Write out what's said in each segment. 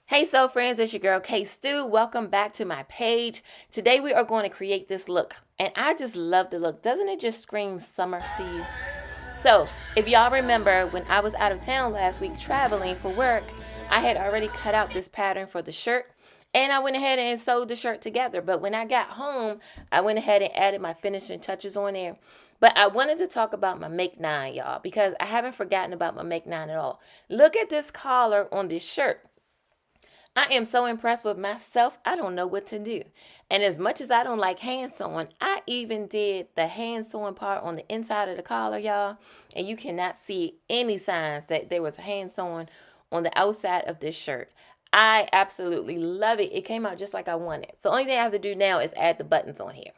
Hey Soul Friends, it's your girl K Stu. Welcome back to my page. Today we are going to create this look. And I just love the look. Doesn't it just scream summer to you? So, if y'all remember when I was out of town last week traveling for work, I had already cut out this pattern for the shirt. And I went ahead and sewed the shirt together. But when I got home, I went ahead and added my finishing touches on there. But I wanted to talk about my Make 9, y'all, because I haven't forgotten about my Make 9 at all. Look at this collar on this shirt. I am so impressed with myself, I don't know what to do. And as much as I don't like hand sewing, I even did the hand sewing part on the inside of the collar, y'all. And you cannot see any signs that there was hand sewing on the outside of this shirt. I absolutely love it. It came out just like I wanted. So the only thing I have to do now is add the buttons on here.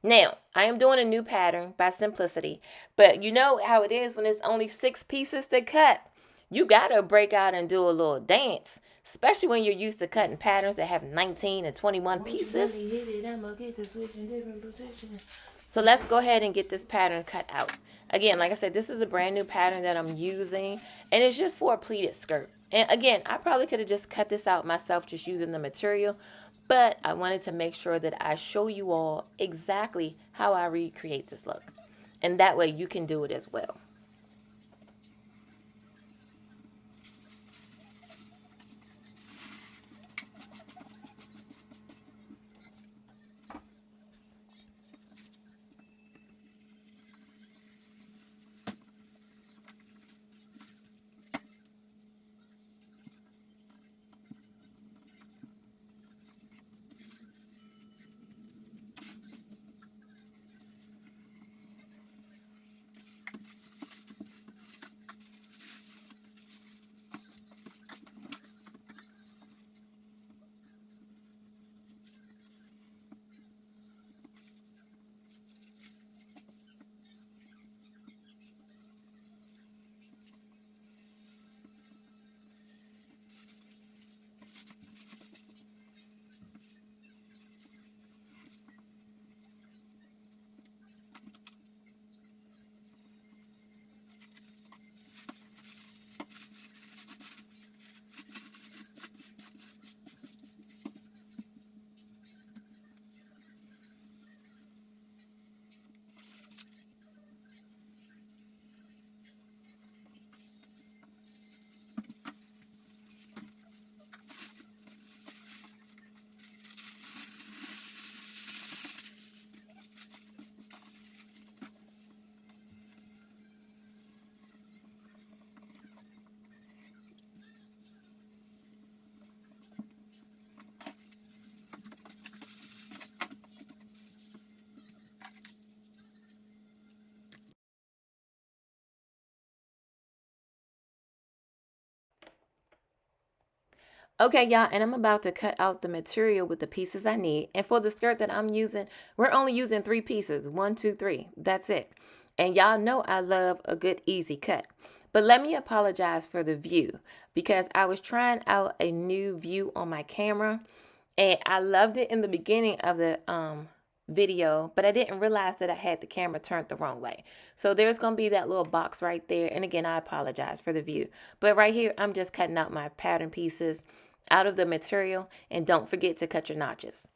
Now, I am doing a new pattern by Simplicity, but you know how it is when it's only 6 pieces to cut. You gotta break out and do a little dance, especially when you're used to cutting patterns that have 19 and 21 pieces. So let's go ahead and get this pattern cut out. Again, like I said, this is a brand new pattern that I'm using, and it's just for a pleated skirt. And again, I probably could have just cut this out myself just using the material, but I wanted to make sure that I show you all exactly how I recreate this look. And that way you can do it as well. Okay, y'all, and I'm about to cut out the material with the pieces I need. And for the skirt that I'm using, we're only using 3 pieces. 1, 2, 3. That's it. And y'all know I love a good easy cut. But let me apologize for the view because I was trying out a new view on my camera and I loved it in the beginning of the video, but I didn't realize that I had the camera turned the wrong way. So there's going to be that little box right there. And again, I apologize for the view. But right here, I'm just cutting out my pattern pieces out of the material, and don't forget to cut your notches.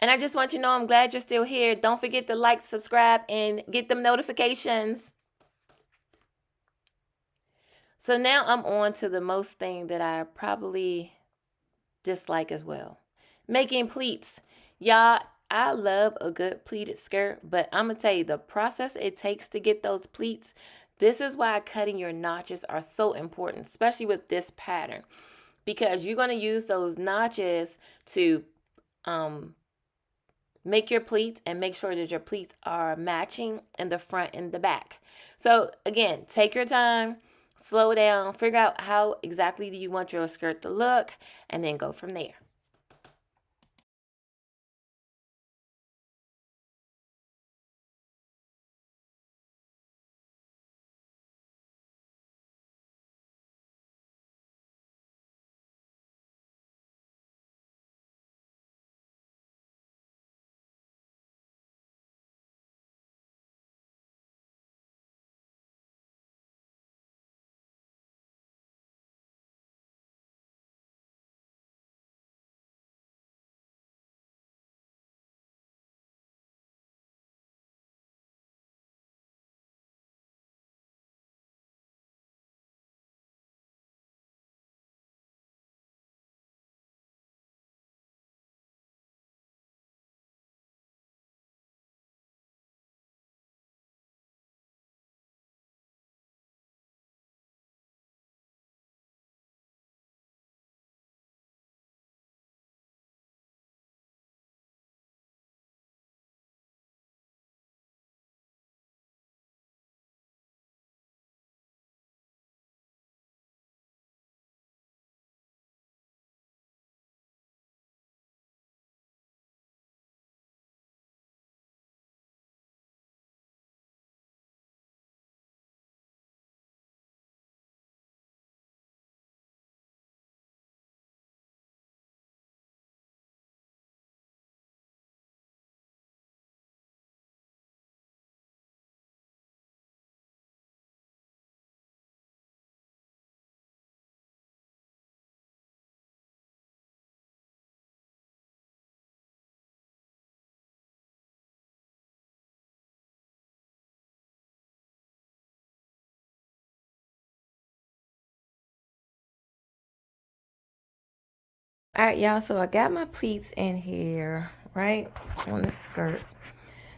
And I just want you to know I'm glad you're still here. Don't forget to like, subscribe, and get them notifications. So now I'm on to the most thing that I probably dislike as well. Making pleats. Y'all, I love a good pleated skirt, but I'm going to tell you the process it takes to get those pleats. This is why cutting your notches are so important, especially with this pattern, because you're going to use those notches to make your pleats and make sure that your pleats are matching in the front and the back. So again, take your time, slow down, figure out how exactly do you want your skirt to look, and then go from there. All right, y'all, so I got my pleats in here, right, on the skirt.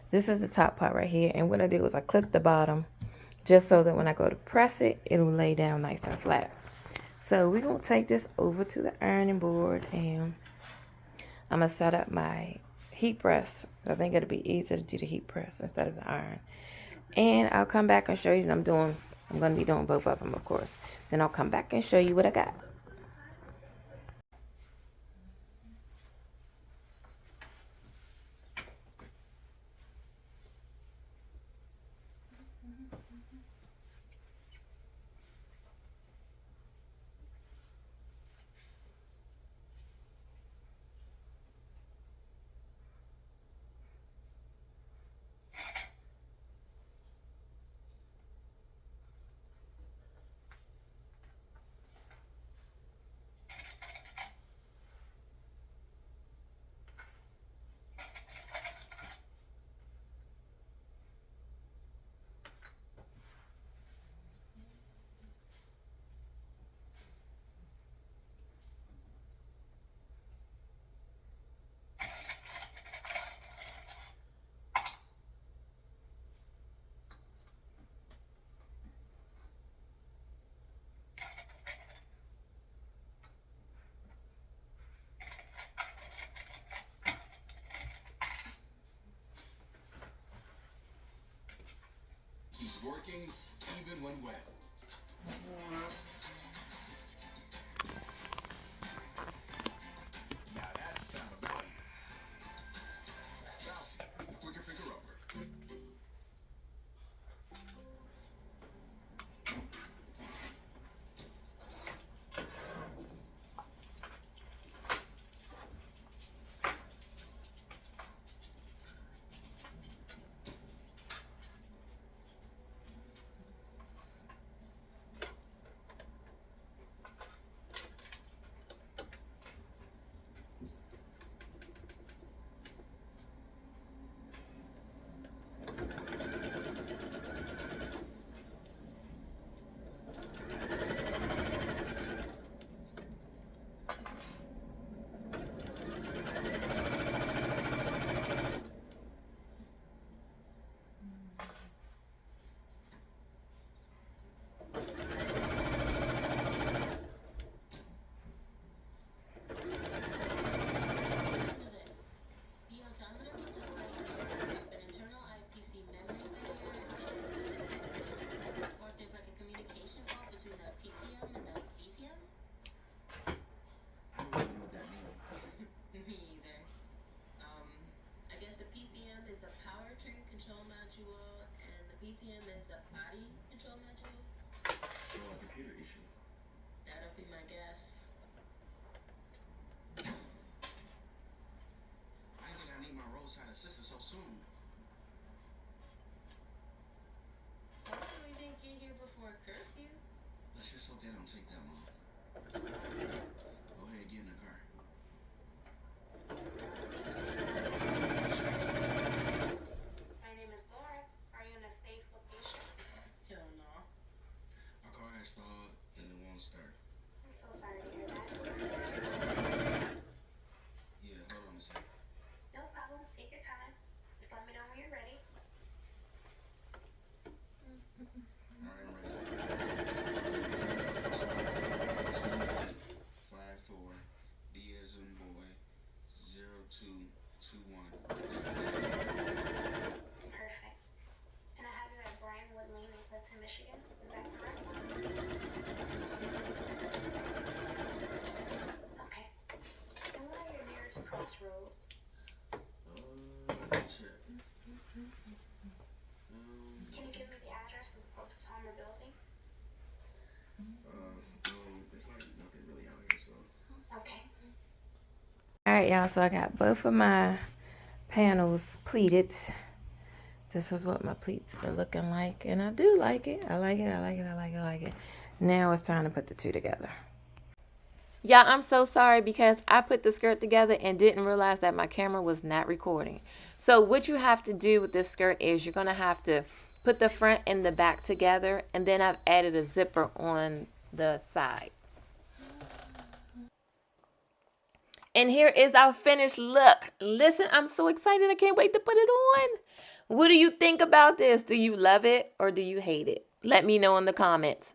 This is the top part right here, and what I did was I clipped the bottom just so that when I go to press it, it'll lay down nice and flat. So we're going to take this over to the ironing board, and I'm going to set up my heat press. I think it'll be easier to do the heat press instead of the iron. And I'll come back and show you that I'm going to be doing both of them, of course. Then I'll come back and show you what I got. He's working even when wet. Now that's the time of value. Bounty, the quicker picker-upper. sister so soon. Hopefully we didn't get here before curfew. Let's just hope they don't take that long. Go ahead, get in the car. My name is Laura. Are you in a safe location? Hell no. Our car has stalled and it won't start. I'm so sorry to hear that. Yeah, hold on a second. No problem. Take your time. Just let me know when you're ready. All right, I'm ready. 54 B as in boy 0221. Perfect. And I have you at Brianwood Lane in Clinton, Michigan. Is that correct? Okay. And what are your nearest crossroads? Check. Can you give me the address of the closest home or building? It's like nothing really out here, so. Okay. All right, y'all, so I got both of my panels pleated. This is what my pleats are looking like, and I do like it. I like it. Now it's time to put the two together. Yeah, I'm so sorry because I put the skirt together and didn't realize that my camera was not recording. So what you have to do with this skirt is you're going to have to put the front and the back together, and then I've added a zipper on the side. And here is our finished look. Listen, I'm so excited. I can't wait to put it on. What do you think about this? Do you love it or do you hate it? Let me know in the comments.